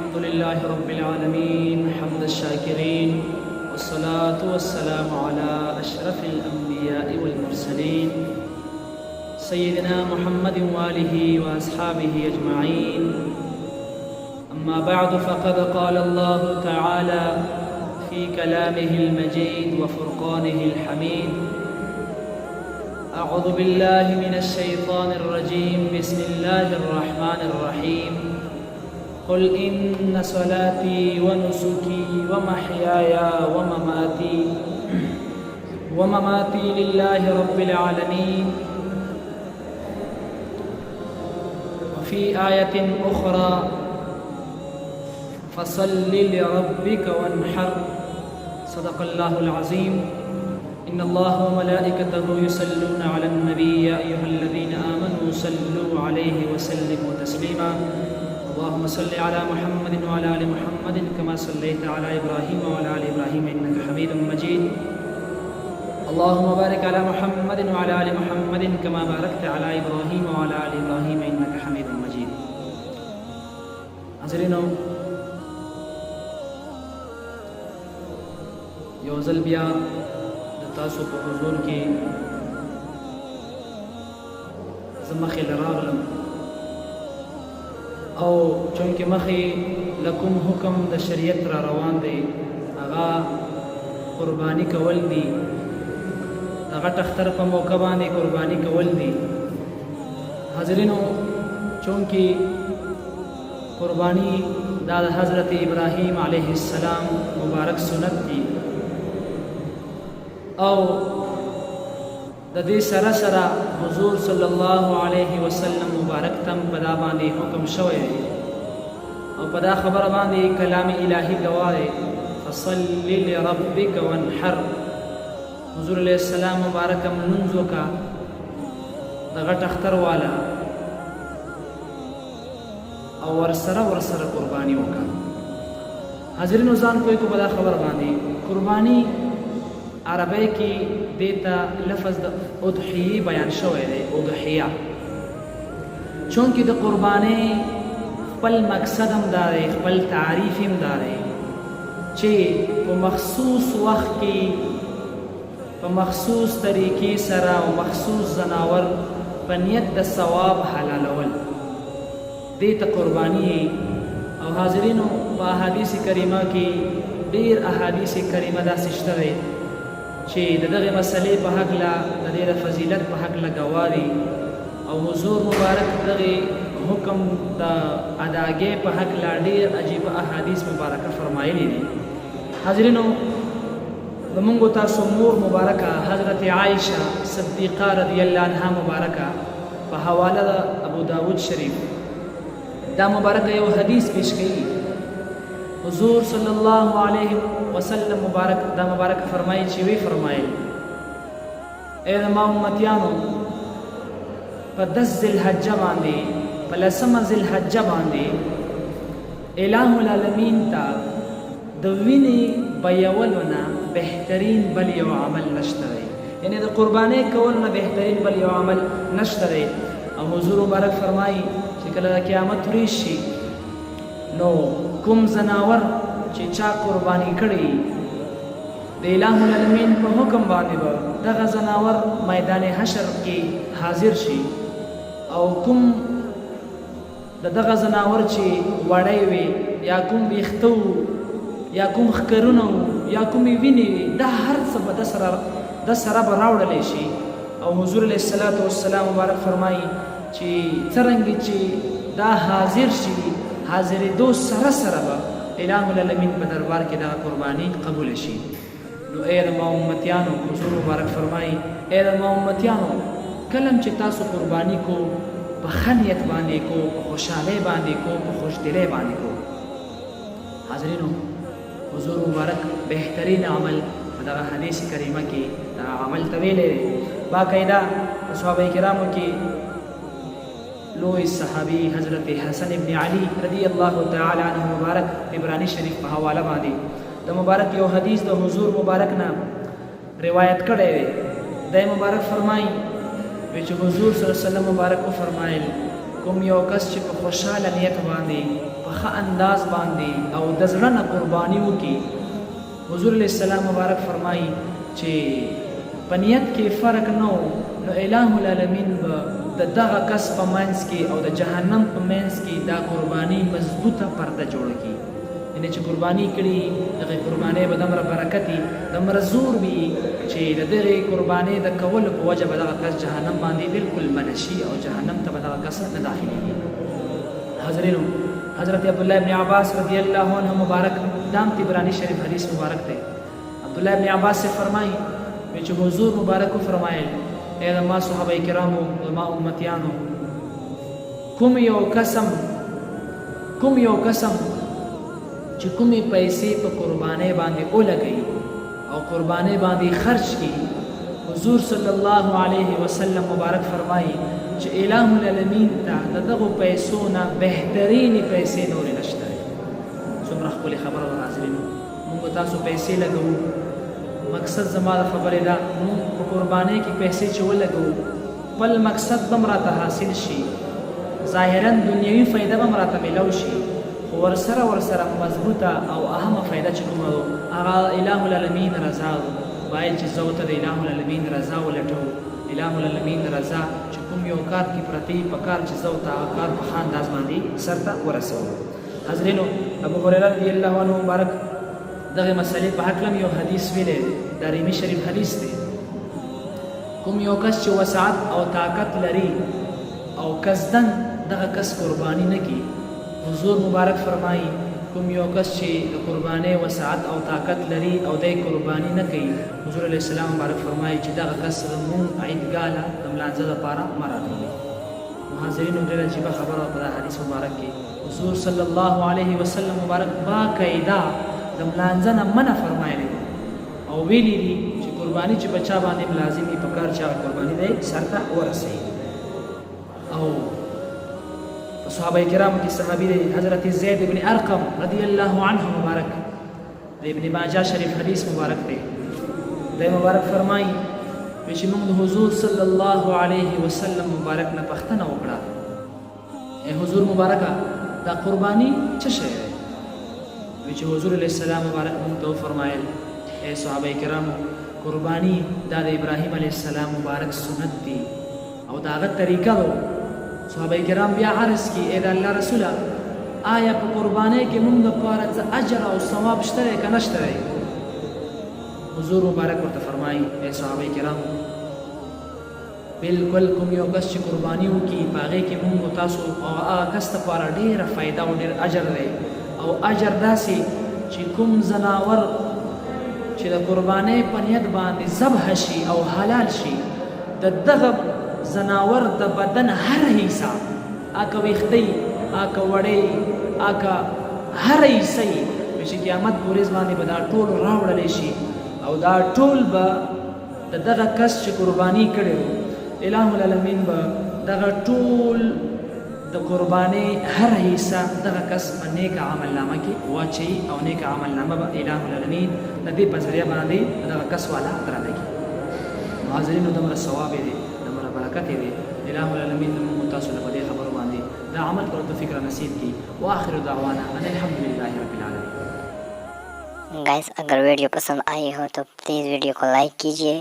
الحمد لله رب العالمين حمد الشاكرين والصلاة والسلام على أشرف الأنبياء والمرسلين سيدنا محمد وآله وأصحابه أجمعين. أما بعد فقد قال الله تعالى في كلامه المجيد وفرقانه الحميد: أعوذ بالله من الشيطان الرجيم بسم الله الرحمن الرحيم. قل إن صلاتي ونسكي ومحياي ومماتي لله رب العالمين. وفي آية أخرى: فصل لربك وانحر. صدق الله العظيم. إن الله وملائكته يصلون على النبي يا أيها الذين آمنوا صلوا عليه وسلموا تسليما. اللهم صل على محمد وعلى آل محمد كما صليت على إبراهيم وعلى آل إبراهيم إنك حميد مجيد. اللهم بارك على محمد وعلى آل محمد كما باركت على إبراهيم وعلى آل إبراهيم إنك حميد مجيد. حاضرینو، یو ځل بیا د تاسو په حضور کې زه مخې له راغلم او چونکې مخې له کوم حکم د شریعت را روان دی هغه قرباني کول دي. د غټ اختر په موقع باندې قرباني کول دي. حاضرینو، چونکې قربانی دا د حضرت ابراهیم علیه السلام مبارک سنت دی او د دې سره سره حضور صلی الله علیه وسلم مبارک تم په دا باندې حکم شوی دی او په دا خبره باندې کلام الهی گواه دی: فصل لربک وانحر. حضور علیه السلام مبارک منځ وکړه د غټ اختر والا او ورسره قرباني وکړه. حاضرینو، ځان کوی کو بدا خبر باندې قرباني عربی کې دیتا لفظ د اضحیه بیان شوی دی. اضحیه چونکې د قرباني خپل مقصد هم دا دی، خپل تعریف هم دا دی چې په مخصوص وخت کې په مخصوص طریقې سره او مخصوص زناور په نیت د ثواب حلالول دیتا قربانی. او حاضرینو، په احادیث کریمه کې ډیر احادیث کریمه داسې شته دی چې د دغه مسلې په هکله د دې د فضیلت په هکله ګواه دي او حضور مبارک دغه حکم د اداګۍ په هکله ډیر عجیب احادیث مبارکه فرمایلي دي. حاضرینو، زموږ تاسو مور مبارکه حضرت عائشه صدیقه رضی الله عنها مبارکه په حواله د ابو داود شریف دا مبارک یو حدیث پیش کړي. حضور صلی الله علیه وسلم مبارک دا مبارک فرمایي چې وی فرمایي: اے ما امتیانو، په 10 ذوالحجه باندې په 10 ذوالحجه باندې الٰه العالمین ته د وینې بیولونه بهترین بل یو عمل نشته دی. یعنی د قربانۍ کول نه بهترین بل یو عمل نشته دی. او حضور مبارک فرمایي چې کله د قیامت ورځ شي نو کوم زناور چې چا قرباني کړي د الٰه العالمین په حکم باندې به دغه زناور میدان حشر کې حاضر شي او کوم دغه زناور چې وړی وي یا کوم ویښته یا کوم ښکرونه یا کومې وینې وي دا هر څه به د سره به راوړلی شي. او حضور علیه السلام مبارک فرمایي چې څرنګه چې دا حاضر شي حاضرېدو سره سره به الٰه العالمین په دربار کې دغه قرباني قبول شي. نو ای د ما امتیانو، حضور مبارک فرمایي: ای د ما امتیانو، کله چې تاسو قرباني کو په ښه نیت باندې کو، په خوشحالۍ باندې کو، په خوشدلۍ باندې کو. حاضرینو، حضور مبارک بهترین عمل په دغه حدیث کریمه کې دا عمل ته ویلی دی. باقاعده صحابه کرامو کې لوی صحابي حضرت حسن ابن علي رضی الله تعالی عنه مبارک عبرانی شریف په حواله باندې د مبارک یو حدیث د حضور مبارک نه روایت کړی دی. د مبارک فرمایي چې حضور صلی الله علیه وسلم مبارک فرمایل: کوم یو کس چې په خوشاله نیت باندې په په ښه انداز باندې او د زړه نه قرباني وکړي. حضور علیه السلام مبارک فرمایي چې په نیت کې فرق نه و نو الٰه العالمین به د دغه کس په منځ کې او د جهنم په منځ کې دا قرباني مضبوطه پرده جوړه کړي. یعنې چې قرباني کړي دغې قربانۍ به دومره برکت وي دومره زور وي چې د دغې قربانۍ د کولو په وجه به دغه کس جهنم باندې بلکل منع شي او جهنم ته به دغه کس نه داخلېږي. حاضرینو حضرت عبدالله ابن عباس رضی الله عنه مبارک دام طبرانی شریف حدیث مبارک دی. عبدالله ابن عباس سے فرمائی چې حضور مبارک فرمایل اے زما صحابه کرامو زما امتیانو کوم یو قسم چې کومې پیسې په قربانۍ باندې ولګوي او قربانۍ باندې خرج کړي حضور صلی الله علیه وسلم مبارک فرمایي چې الٰه العالمین ته د دغو پیسو نه بهترینې پیسې نورې نشته. څومره ښکلې خبره ده حاضرینو. موږ تاسو پیسې لګوو، مقصد زما د خبرې ده موږ په قربانۍ کې پیسې چې ولګوو خپل مقصد به م راته حاصل شي، ظاهرا دنیوي فایده به م راته میلو شي، خو ورسره مضبوطه او اهمه فایده چې کومه وه هغه الٰه العالمین رضا باید چې زه ورته د الٰه العالمین رضا ولټوو. الٰه العالمین رضا چې کوم یو کار کې پرته وي په کار چې زه ورته هغه کار په ښه انداز باندې سرته ورسوم. حاضرینو ابو هریره رضی الله عنه مبارک دغه مسئلې په هکله یو حدیث ویلی دی، دارمي شریف حدیث دی. کوم یو کس چې وسعت او طاقت لري او قصدن دغه کس قرباني نه کړي، حضور مبارک فرمایي کوم یو کس چې د قربانۍ وسعت او طاقت لري او دی قرباني نه کوي، حضور علیه السلام مبارک فرمایي چې دغه کس زموږ عیدګاه له د ملانځه دپاره مه راټولوي. حاضرینو ډېره عجیبه خبره په دا حدیث مبارک کې حضور صلی الله علیه وسلم مبارک باقاعده د ملانځه نه منع فرمایلی او ویلي دي چې قرباني چې په چا باندې لازم وي په کار چې هغه قرباني دی سرته ورسوي. او صحابه کرامو کې صحابي دی حضرت زید بن ارقم رضی الله عنه مبارک د ابن ماجه شریف حدیث مبارک دی. دی مبارک فرمایي چې موږ د حضور صلی الله علیه وسلم مبارک نه پوښتنه وکړه ای حضور مبارکه دا قرباني څه شی دی؟ چې حضور علیه السلام مبارک موږ ته وفرمایل ای صحابه کرامو قرباني دا د ابراهیم علیه السلام مبارک سنت دی او د هغه طریقه وه. صحابه کرام بیا عرض کړي ای د الله رسوله آیا په قربانۍ کې موږ دپاره څه اجر او ثواب شته دی که نشته دی؟ حضور مبارک ورته فرمایي ای صحابه کرامو بلکل کوم یو کس چې قرباني وکړي په هغې کې موږ تاسو هغه کس دپاره ډېره فایده او ډېر اجر دی او اجر داسې چې کوم زناور چې د قربانۍ په نیت باندې ذبح شي او حلال شي د دغه زناور د بدن هر حصه اکه ویښتۍ اکه وړۍ اکه هر حصه یې چې قیامت په ورځ باندې به دا ټول راوړلی شي او دا ټول به د دغه کس چې قرباني کړی و الٰه العالمین به دغه ټول د قربانۍ هر حصه دغه کس په نیک عمل نامه کې واچوي او نیک عمل نامه به الٰه العالمین د دې په ذریعه باندې دغه کس والا درانه کړي. حاضرینو دومره ثواب دی دومره برکت دی. الٰه العالمین موږ تاسو له په دې خبرو باندې دا عمل کولو توفیق را نصیب کړي. واخر دعوانا ان الحمدلله رب العالمین. गाइस अगर वीडियो पसंद आई हो तो प्लीज़ वीडियो को लाइक कीजिए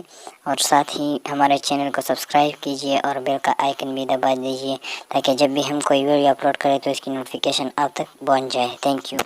और साथ ही हमारे चैनल को सब्सक्राइब कीजिए और बेल का आइकन भी दबा दीजिए ताकि जब भी हम कोई वीडियो अपलोड करें तो इसकी नोटिफिकेशन आप तक पहुंच जाए. Thank you.